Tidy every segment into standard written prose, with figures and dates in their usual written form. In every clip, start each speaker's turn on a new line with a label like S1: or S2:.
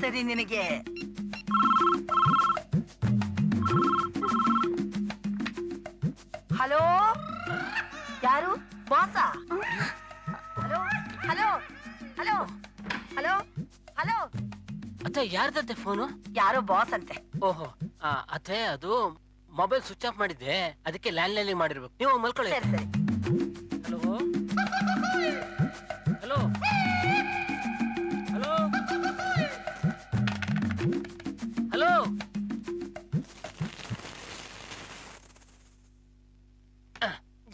S1: ಸರಿ ನಿನಗೆ. ಹಲೋ, ಯಾರು? ಬಾಸ? Hello hello hello hello hello.
S2: ಅತ್ತೆ ಯಾರ್ದತ್ತೆ ಫೋನು?
S1: ಯಾರೋ ಬಾಸ್ ಅಂತೆ.
S2: ಓಹೋ ಅತ್ತೆ ಅದು ಮೊಬೈಲ್ ಸ್ವಿಚ್ ಆಫ್ ಮಾಡಿದ್ದೆ, ಅದಕ್ಕೆ ಲ್ಯಾಂಡ್ ಲೈನ್ ಮಾಡಿರ್ಬೇಕು. ನೀವು ಮಲ್ಕೊಳ್ಳಿ.
S1: ಸರಿ ಸರಿ.
S2: Hello hello hello hello.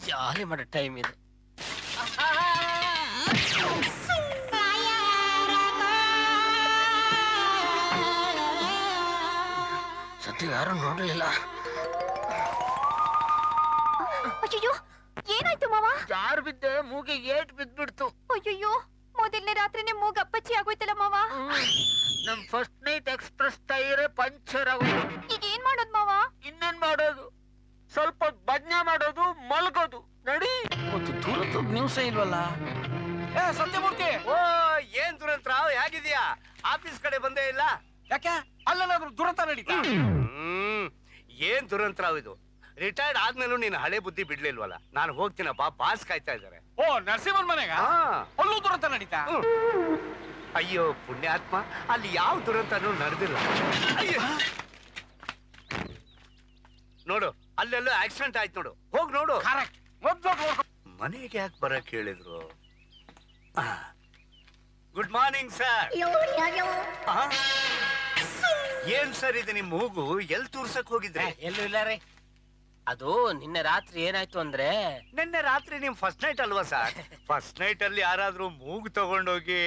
S2: Jolly ಮಾಡೋ ಟೈಮ್ ಇದು. ಸದ್ಯ ಯಾರು ನೋಡ್ಲಿಲ್ಲ.
S3: ಅಯ್ಯೋ ಏನಾಯ್ತು ಮಾವ?
S2: ಯಾರು ಬಿದ್ದೆ, ಮೂಗೆ ಏಟ್ ಬಿದ್ಬಿಡ್ತು.
S3: ಅಯ್ಯೋ ಮೊದಲನೇ ರಾತ್ರಿನೇ ಮೂಗ್ ಅಪ್ಪಚ್ಚಿ ಆಗೋಯ್ತಲ್ಲ ಮಾವ.
S2: ನಮ್ ಫಸ್ಟ್ ನೈಟ್ ಎಕ್ಸ್ಪ್ರೆಸ್ ಟೈರೇ ಪಂಚರ್ ಆಗೋದು.
S3: ಈಗ ಏನ್ ಮಾಡೋದು ಮಾವ?
S2: ಇನ್ನೇನ್ ಮಾಡೋದು, ಸ್ವಲ್ಪ ಭಜನೆ ಮಾಡೋದು, ಮಲ್ಗೋದು. ನಡಿ. ಮತ್ತು ದೂರದ್ದು ನ್ಯೂಸೇ ಇಲ್ವಲ್ಲ.
S4: ಸತ್ಯಮೂರ್ತಿ, ಓ ಏನ್ ದುರಂತರಾವ್, ಹೇಗಿದ್ಯಾ? ಆಫೀಸ್ ಕಡೆ ಬಂದೇ ಇಲ್ಲ ಯಾಕೆ? ಅಲ್ಲೇನಾದ್ರು ದುರಂತ ನಡೀತಾ? ಏನ್ ದುರಂತರಾವ್ ಇದು? ರಿಟೈರ್ಡ್ ಆದ್ಮೇಲೂ ನೀನ್ ಹಳೆ ಬುದ್ಧಿ ಬಿಡ್ಲಿಲ್ವಲ್ಲ. ನಾನು ಹೋಗ್ತೀನಪ್ಪ, ಬಾಸ್ ಕಾಯ್ತಾ ಇದ್ದಾರೆ. ಓ ನರಸಿಂಹನ್ ಮನೆಗ ಅಲ್ಲೂ ದುರಂತ ನಡೀತಾ? ಅಯ್ಯೋ ಪುಣ್ಯಾತ್ಮ, ಅಲ್ಲಿ ಯಾವ ದುರಂತನೂ ನಡೆದಿಲ್ಲ. ನೋಡು, ಅಲ್ಲೆಲ್ಲೋ ಆಕ್ಸಿಡೆಂಟ್ ಆಯ್ತು ನೋಡು, ಹೋಗ್ ನೋಡು. ಮನೆಗೆ ಯಾಕೆ ಬರಕ್ ಹೇಳಿದ್ರು? Good morning sir. ಏನ್ ಸರ್ ಇದು ನಿಮ್ ಮೂಗು? ಎಲ್ ತೋರ್ಸಕ್ ಹೋಗಿದ್ರೆ?
S2: ಎಲ್ಲೂ ಇಲ್ಲ ರೀ. ಅದು ನಿನ್ನೆ ರಾತ್ರಿ ಏನಾಯ್ತು ಅಂದ್ರೆ,
S4: ನಿನ್ನೆ ರಾತ್ರಿ ನಿಮ್ ಫಸ್ಟ್ ನೈಟ್ ಅಲ್ವಾ ಸರ್? ಫಸ್ಟ್ ನೈಟ್ ಅಲ್ಲಿ ಯಾರಾದ್ರೂ ಮೂಗು ತಗೊಂಡೋಗಿ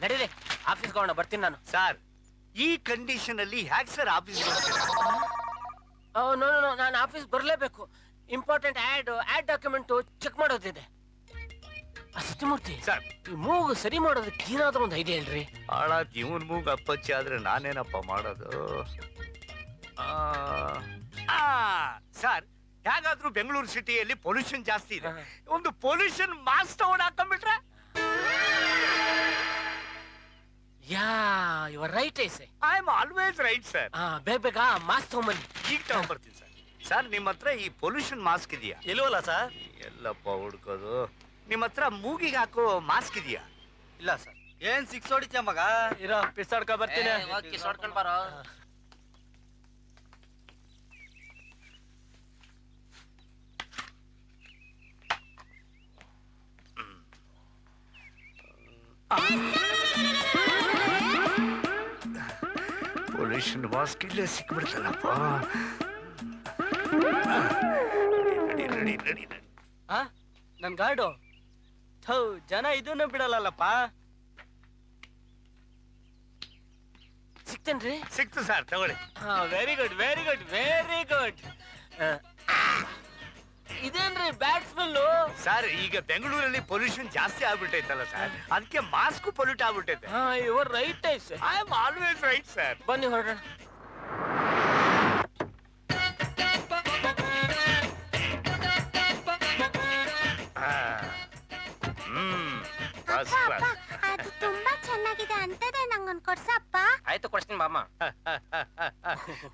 S2: ನಡೀರಿ ಆಫೀಸ್ಗೆ ಹೋಗೋಣ, ಬರ್ತೀನಿ ನಾನು.
S4: ಸರ್ ಈ ಕಂಡೀಷನ್ ಅಲ್ಲಿ ಹ್ಯಾಕ್ ಸರ್ ಆಫೀಸ್ ಬರ್ತೀರಾ?
S2: ನಾನು ಆಫೀಸ್ ಬರ್ಲೇಬೇಕು. ಇಂಪಾರ್ಟೆಂಟ್ ಆಡ್ ಡಾಕ್ಯುಮೆಂಟ್ ಚೆಕ್ ಮಾಡೋದಿದೆ. ಸತ್ಯಮೂರ್ತಿ
S4: ಸರ್,
S2: ಈ ಮೂಗು ಸರಿ ಮಾಡೋದಕ್ಕೆ ಏನಾದ್ರೂ ಒಂದು ಐಡಿಯಾ ಹೇಳ್ರಿ.
S4: ಹಾಳಾದ್ ಇವನ್ ಮೂಗು ಅಪ್ಪಚ್ಚಿ ಆದ್ರೆ ನಾನೇನಪ್ಪ ಮಾಡೋದು? ಸರ್, ಹೇಗಾದ್ರೂ ಬೆಂಗಳೂರು ಸಿಟಿಯಲ್ಲಿ ಪೊಲ್ಯೂಷನ್ ಜಾಸ್ತಿ ಇದೆ, ಒಂದು ಪೊಲ್ಯೂಷನ್ ಮಾಸ್ಕ್ ತಗೊಂಡು ಹಾಕೊಂಡ್ಬಿಟ್ರೆ?
S2: Ya you are right.
S4: I am always right sir.
S2: ಬೇಗ ಬೇಗ ಮಾಸ್ಕ್ ತಗೊಂಬನ್ನಿ.
S4: ಈಗ ತಗೊಂಡ್ಬರ್ತೀನಿ ಸರ್. ಸರ್ ನಿಮ್ಮ ಹತ್ರ ಈ ಪೊಲ್ಯೂಷನ್ ಮಾಸ್ಕ್ ಇದೆಯಾ?
S5: ಇಲ್ವಲ್ಲ ಸರ್.
S4: ಎಲ್ಲಪ್ಪ ಹುಡ್ಕೋದು. ನಿಮ್ಮ ಹತ್ರ ಮೂಗಿಗೆ ಹಾಕೋ ಮಾಸ್ಕ್ ಇದೆಯಾ?
S5: ಇಲ್ಲ ಸರ್. ಏನ್ ಸಿಕ್ಸ್ ಹೊಡಿತ್ಯ ಮಗ?
S2: ಇರೋ ಪಿಸಾಡ್ಕ ಬರ್ತೀನಿ. ಕಿಸಾಡ್ಕೊಂಡ್ ಬರೋ.
S4: ಪೊಲ್ಯೂಷನ್ ಮಾಸ್ಕ್ ಇಲ್ಲೇ ಸಿಕ್ಬಿಡ್ತಲ್ಲಪ್ಪ.
S5: ನನ್ ಗಾರ್ಡು ಜನ ಇದನ್ನ ಬಿಡಲ್ಲಪ್ಪ.
S2: ಸಿಕ್ತೇನ್ರಿ?
S4: ಸಿಕ್ತು ಸರ್, ತಗೊಳ್ಳಿ.
S2: Very good very good very good. ಇದೇನ್ರಿ ಬ್ಯಾಡ್ ಸ್ಮೆಲ್?
S4: ಸರ್ ಈಗ ಬೆಂಗಳೂರಲ್ಲಿ ಪೊಲ್ಯೂಷನ್ ಜಾಸ್ತಿ ಆಗ್ಬಿಟ್ಟೈತಲ್ಲ ಸರ್, ಅದಕ್ಕೆ ಮಾಸ್ಕ್ ಪೊಲ್ಯೂಟ್ ಆಗ್ಬಿಟ್ಟೈತೆ.
S2: You are right.
S4: I am always right sir.
S2: ಬನ್ನಿ ಹೊರಡೋಣ.
S3: ಅದು ತುಂಬಾ ಚೆನ್ನಾಗಿದೆ ಅಂತದೆ, ನಂಗೊಂದು ಕೊಡ್ಸಪ್ಪ.
S2: ಆಯ್ತು ಕೊಡ್ತೀನಿ ಬಾಮ್ಮ.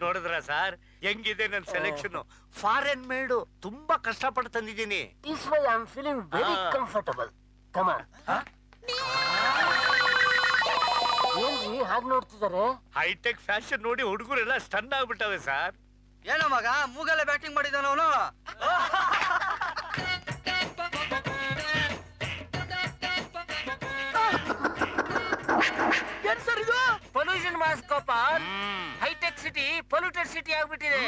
S4: ನೋಡಿದ್ರ ಸರ್ ಹೆಂಗಿದೆ ನನ್ ಸೆಲೆಕ್ಷನ್? ಫಾರೆನ್ ಮೇಡು, ತುಂಬಾ ಕಷ್ಟಪಟ್ಟು ತಂದಿದ್ದೀನಿ.
S2: This way I'm feeling very comfortable. Come on. ಏನ್ರಿ ಹಾಗೆ ನೋಡ್ತಿದ್ದಾರೆ?
S4: ಹೈಟೆಕ್ ಫ್ಯಾಷನ್ ನೋಡಿ ಹುಡುಗರೆಲ್ಲ ಸ್ಟನ್ ಆಗ್ಬಿಟ್ಟವೆ ಸರ್.
S5: ಏನೋ ಮಗ ಮೂಗಲ್ಲೇ ಬ್ಯಾಟಿಂಗ್ ಮಾಡಿದಾನ ಅವನು.
S2: ಏನ್ ಸರ್ ಇದು? ಪೊಲ್ಯೂಷನ್ ಮಾಸ್ಕ್ ಅಪ್ಪ. ಹೈಟೆಕ್ ಸಿಟಿ ಪೊಲ್ಯೂಟೆಡ್ ಸಿಟಿ ಆಗ್ಬಿಟ್ಟಿದೆ.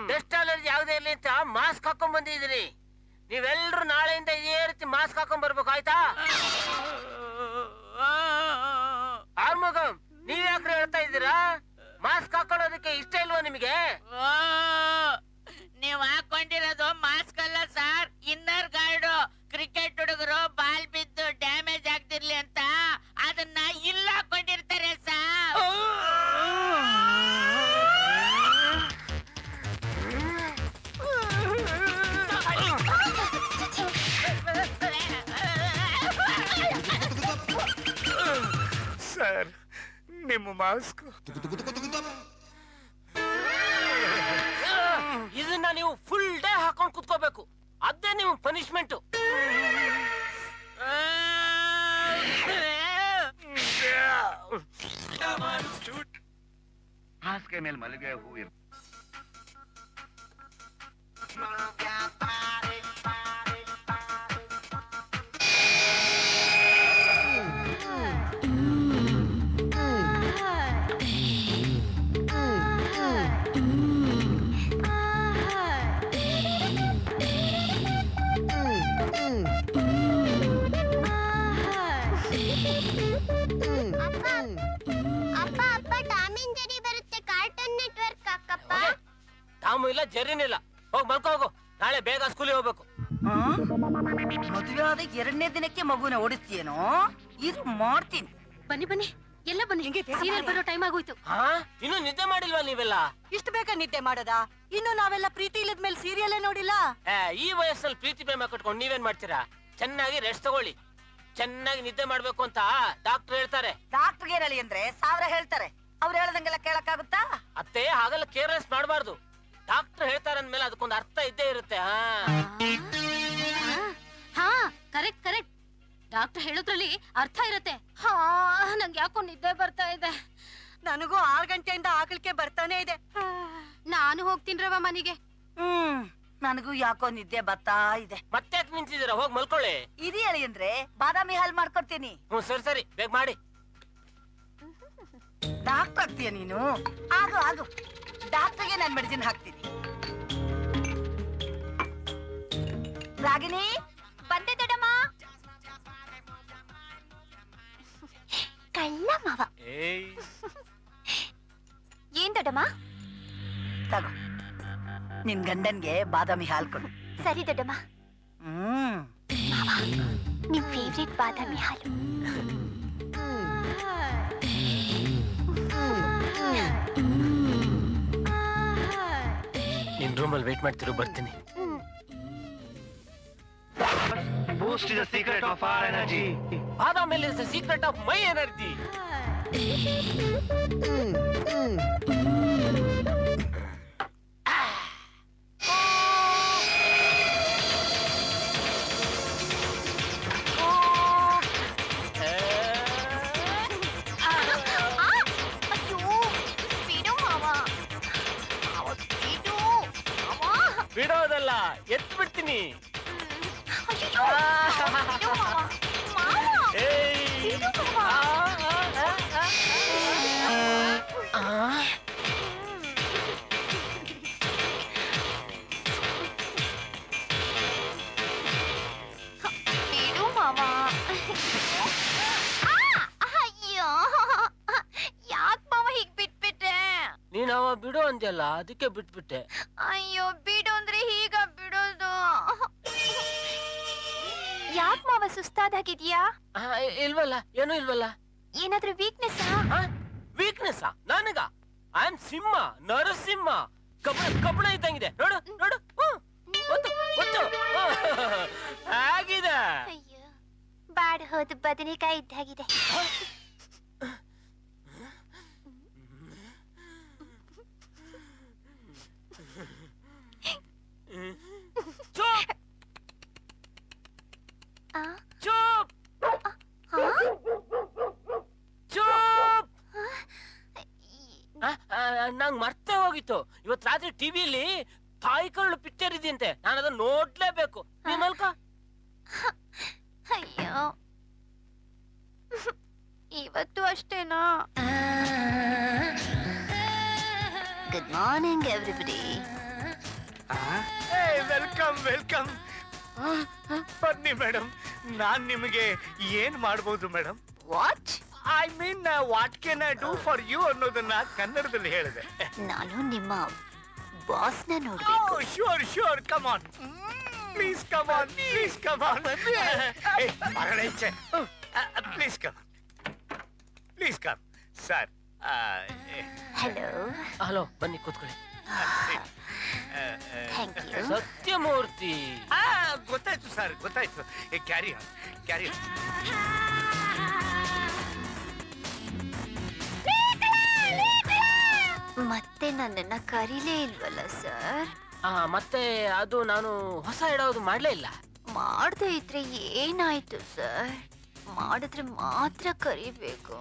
S2: ಡಸ್ಟ್ ಅಲರ್ಜಿ ಯಾವುದೇ ಇರಲಿ ಅಂತ ಮಾಸ್ಕ್ ಹಾಕೊಂಡ್ ಬಂದಿದ್ದೀನಿ. ನೀವೆಲ್ಲರೂ ನಾಳೆಯಿಂದ ಇದೇ ರೀತಿ ಮಾಸ್ಕ್ ಹಾಕೊಂಡ್ ಬರ್ಬೇಕು, ಆಯ್ತಾ? ಆರ್ಮುಗಂ, ನೀವ್ ಯಾಕ್ರೆ ಹೇಳ್ತಾ ಇದ್ದೀರಾ? ಮಾಸ್ಕ್ ಹಾಕೊಳ್ಳೋದಕ್ಕೆ ಇಷ್ಟ ಇಲ್ವಾ ನಿಮಗೆ?
S6: ನೀವ್ ಹಾಕೊಂಡಿರೋದು ಮಾಸ್ಕ್ ಅಲ್ಲ ಸರ್, ಇನ್ನರ್ ಗಾರ್ಡ್. ಕ್ರಿಕೆಟ್ ಹುಡುಗರು ಬಾಲ್ ಬಿದ್ದು ಡ್ಯಾಮೇಜ್ ಆಗ್ತಿರ್ಲಿ ಅಂತ ಅದನ್ನ ಇಲ್ಲ ಹಾಕೊಂಡಿರ್ತಾರೆ ಸರ್.
S4: ಸರ್ ನಿಮ್ಮ ಮಾಸ್ಕ್.
S2: ಇದನ್ನ ನೀವು ಫುಲ್ ಡೇ ಹಾಕೊಂಡು ಕುತ್ಕೋಬೇಕು. ಅದೇ ನೀವು ಪನಿಷ್ಮೆಂಟ್.
S7: ಹಾಸಿಗೆ ಮೇಲೆ ಮಲ್ಲಿಗೆ ಹೂವು
S2: ಇಲ್ಲ ಜರಿನಿಲ್ಲ. ಹೋಗ್ ಮಲ್ಕೋ ಹೋಗು. ನಾಳೆ ಬೇಗ ಸ್ಕೂಲಿಗೆ ಹೋಗ್ಬೇಕು.
S1: ಮದುವೆ ಆದ 2ನೇ ದಿನಕ್ಕೆ ಮಗುನ ಓಡಿಸ್ತೀಯೇನೋ? ಇದು ಮಾಡ್ತೀನಿ.
S8: ಬನ್ನಿ ಬನ್ನಿ ಎಲ್ಲ ಬನ್ನಿ. ಸೀರಿಯಲ್ ಬರೋ ಟೈಮ್ ಆಗೋಯ್ತು.
S2: ಇನ್ನು ನಿದ್ದೆ ಮಾಡಿಲ್ವಾ ನೀವೆಲ್ಲ?
S1: ಇಷ್ಟು ಬೇಗ ನಿದ್ದೆ ಮಾಡದ? ಇನ್ನು ನಾವೆಲ್ಲ ಪ್ರೀತಿ ಇಲ್ಲದ ಮೇಲೆ ಸೀರಿಯಲ್ಲೇ ನೋಡಿಲ್ಲ.
S2: ಈ ವಯಸ್ಸಲ್ಲಿ ಪ್ರೀತಿ ಪ್ರೇಮ ಕಟ್ಕೊಂಡು ನೀವೇನ್ ಮಾಡ್ತೀರಾ? ಚೆನ್ನಾಗಿ ರೆಸ್ಟ್ ತಗೊಳ್ಳಿ. ಚೆನ್ನಾಗಿ ನಿದ್ದೆ ಮಾಡ್ಬೇಕು ಅಂತ ಡಾಕ್ಟರ್ ಹೇಳ್ತಾರೆ.
S1: ಡಾಕ್ಟರ್ಗೆ ಹೇಳಿ ಅಂದ್ರೆ 1000 ಹೇಳ್ತಾರೆ. ಅವ್ರು ಹೇಳ್ದಂಗೆಲ್ಲ ಕೇಳಕ್ಕಾಗುತ್ತಾ?
S2: ಅತ್ತೆ ಹಾಗೆಲ್ಲ ಕೇರ್ಲೆಸ್ ಮಾಡಬಾರ್ದು. ಡಾಕ್ಟರ್ ಹೇಳ್ತಾರೆ ಅಂದ್ಮೇಲೆ ಅದಕ್ಕೊಂದು ಅರ್ಥ ಇದ್ದೇ ಇರುತ್ತೆ.
S8: ಹಾ ಕರೆಕ್ಟ್ ಕರೆಕ್ಟ್. ಡಾಕ್ಟರ್ ಹೇಳೋದ್ರಲ್ಲಿ ಅರ್ಥ ಇರುತ್ತೆ. ನಂಗೆ ಯಾಕೋ ನಿದ್ದೆ ಬರ್ತಾ ಇದೆ.
S1: ನನಗೂ 6 ಗಂಟೆಯಿಂದ ಆಕಳಿಕೆ ಬರ್ತಾನೆ ಇದೆ.
S8: ನಾನು ಹೋಗ್ತೀನ್ರವ ಮನೆಗೆ.
S1: ನನಗೂ ಯಾಕೋ ನಿದ್ದೆ ಬರ್ತಾ ಇದೆ.
S2: ಮತ್ತೆ ನಿಂತಿದ್ದೀರಾ? ಹೋಗಿ ಮಲ್ಕೊಳ್ಳಿ.
S1: ಇದು ಹೇಳಿ ಅಂದ್ರೆ ಬಾದಾಮಿ ಹಾಲ್ ಮಾಡ್ಕೊಡ್ತೀನಿ.
S2: ಸರಿ ಸರಿ ಬೇಗ ಮಾಡಿ.
S1: ಡಾಕ್ಟರ್ ಆಗ್ತೀಯ ನೀನು? ಆಗು ಆಗು. ಡಾಕ್ಟರ್ಗೆ ನಾನು ಮೆಡಿಸಿನ್ ಹಾಕ್ತೀನಿ. ರಾಗಿಣಿ
S3: ಬಂದೆ ದೊಡ್ಡಮ್ಮ. ಕಳ್ಳ ಮಾವ. ಏನ್ ದೊಡ್ಡಮ್ಮ?
S1: ತಗೋ, ನಿನ್ ಗಂಡನ್ಗೆ ಬಾದಾಮಿ ಹಾಲು ಕೊಡು.
S3: ಸರಿ ದೊಡ್ಡಮ್ಮ. ನಿಮ್ ಫೇವ್ರೆಟ್ ಬಾದಾಮಿ ಹಾಲು.
S2: ನಿನ್ ರೂಮಲ್ಲಿ ವೇಟ್ ಮಾಡ್ತಿರೋ, ಬರ್ತೀನಿ.
S7: Boost is the secret of our energy.
S2: Badami is the secret of my energy. ಬಿಡೋದಲ್ಲ, ಎತ್ತು ಬಿಡ್ತೀನಿ.
S3: ಅಯ್ಯೋ, ಯಾಕ್ ಮಾವ ಹೀಗ್ ಬಿಟ್ಬಿಟ್ಟೆ?
S2: ನೀನ್ ಅವ ಬಿಡು ಅಂದ್ಯಲ್ಲ, ಅದಕ್ಕೆ ಬಿಟ್ಬಿಟ್ಟೆ.
S3: ಅಯ್ಯೋ, ಬಿಡು ಅಂದ್ರೆ ಹೀಗ ಬಿಡೋದು? ಯಾಕ್ ಮಾವ ಸುಸ್ತಾದಾಗಿದ್ಯಾ?
S2: ಇಲ್ವಲ್ಲ, ಏನೂ ಇಲ್ವಲ್ಲ.
S3: ಏನಾದ್ರೂ ವೀಕ್ನೆಸ್?
S2: ವೀಕ್ನೆಸ್ ನನಗ? ಐ ಆಮ್ ಸಿಂಹ, ನರಸಿಂಹ. ಕಬ್ಬಣ ಇದ್ದಂಗಿದೆ ನೋಡು ನೋಡು. ಆಗಿದೆ.
S3: ಅಯ್ಯೋ, ಬಾಡ್ ಹೋದ ಬದನೆಕಾಯಿ ಇದ್ದಾಗಿದೆ.
S2: ಚುಪ್ ಚುಪ್ ಚುಪ್. ನಂಗ್ ಮರ್ತೇ ಹೋಗಿತ್ತು. ಇವತ್ ರಾತ್ರಿ ಟಿವಿಲಿ ತಾಯಿ ಕರಳು ಪಿಕ್ಚರ್ ಇದೆಯಂತೆ. ನಾನು ಅದನ್ನ ನೋಡ್ಲೇಬೇಕು. ನೀನ್ ಮಲ್ಕ.
S3: ಅಯ್ಯೋ, ಇವತ್ತು ಅಷ್ಟೇನಾ? Good morning everybody.
S4: Welcome welcome. ಬನ್ನಿ ಮೇಡಮ್, ನಾನ್ ನಿಮಗೆ ಏನ್ ಮಾಡ್ಬೋದು madam?
S3: What?
S4: I mean what can I do for you ಅನ್ನೋದನ್ನ ಕನ್ನಡದಲ್ಲಿ ಹೇಳಿದೆ.
S3: ನಾನು ನಿಮ್ಮ ಬಾಸ್ನ ನೋಡ್ಬೇಕು.
S4: Sure sure, come on please, come on please, come on. Please come, please come sir.
S3: Hello
S2: hello, ಬನ್ನಿ ಕೂತ್ಕೊಳ್ಳಿ.
S3: Thank you.
S2: ಸತ್ಯಮೂರ್ತಿ.
S4: ಗೊತ್ತಾಯ್ತು ಸರ್, ಗೊತ್ತಾಯ್ತು. Carry on, carry on.
S3: ಮತ್ತೆ ನನ್ನನ್ನ ಕರೀಲೇ ಇಲ್ವಲ್ಲ ಸರ್?
S2: ಮತ್ತೆ ಅದು ನಾನು ಹೊಸ ಇಡೋದು ಮಾಡ್ಲೇ ಇಲ್ಲ.
S3: ಮಾಡದೇ ಇದ್ರೆ ಏನಾಯ್ತು ಸರ್? ಮಾಡಿದ್ರೆ ಮಾತ್ರ ಕರಿಬೇಕು.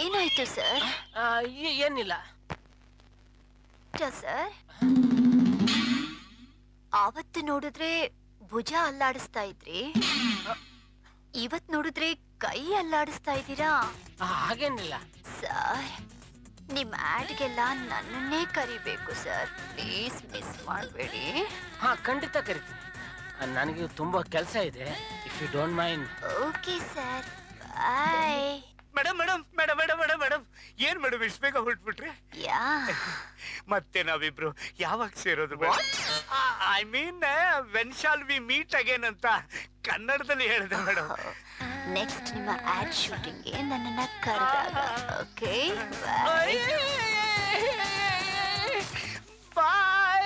S3: ಏನಾಯ್ತು ಸರ್?
S2: ಏನಿಲ್ಲ
S3: ಸರ್. ಆವತ್ತು ನೋಡಿದ್ರೆ ಭುಜ ಅಲ್ಲಾಡಿಸ್ತಾ ಇದ್ರಿ, ಇವತ್ ನೋಡಿದ್ರೆ ಕೈ ಅಲ್ಲಾಡಿಸ್ತಾ ಇದ್ದೀರಾ.
S2: ಹಾಗೇನಿಲ್ಲ
S3: ಸರ್, ನಿಮ್ ಆಡ್ಗೆಲ್ಲ ನನ್ನನ್ನೇ ಕರಿಬೇಕು ಸರ್. ಪ್ಲೀಸ್ ಮಿಸ್ ಮಾಡಬೇಡಿ.
S2: ಖಂಡಿತ ಕರಿತೀನಿ. ನನಗೆ ತುಂಬಾ ಕೆಲಸ ಇದೆ. If you don't mind.
S3: Okay sir, bye.
S4: Madam madam madam madam madam madam ಏನ್ ಮೇಡಮ್ ಇಷ್ಟು ಬೇಗ ಹೊರಟ್ಬಿಟ್ರೆ? ಮತ್ತೆ ನಾವಿಬ್ರು ಯಾವಾಗ ಸೇರೋದು? I mean when shall we meet again ಅಂತ ಕನ್ನಡದಲ್ಲಿ ಹೇಳಿದೆ ಮೇಡಮ್.
S3: ನೆಕ್ಸ್ಟ್ ನಿಮ್ಮ ಆಡ್ ಶೂಟಿಂಗ್ಗೆ ನನ್ನನ್ನ ಕರೆದಾಗ. ಓಕೆ ಬಾಯ್.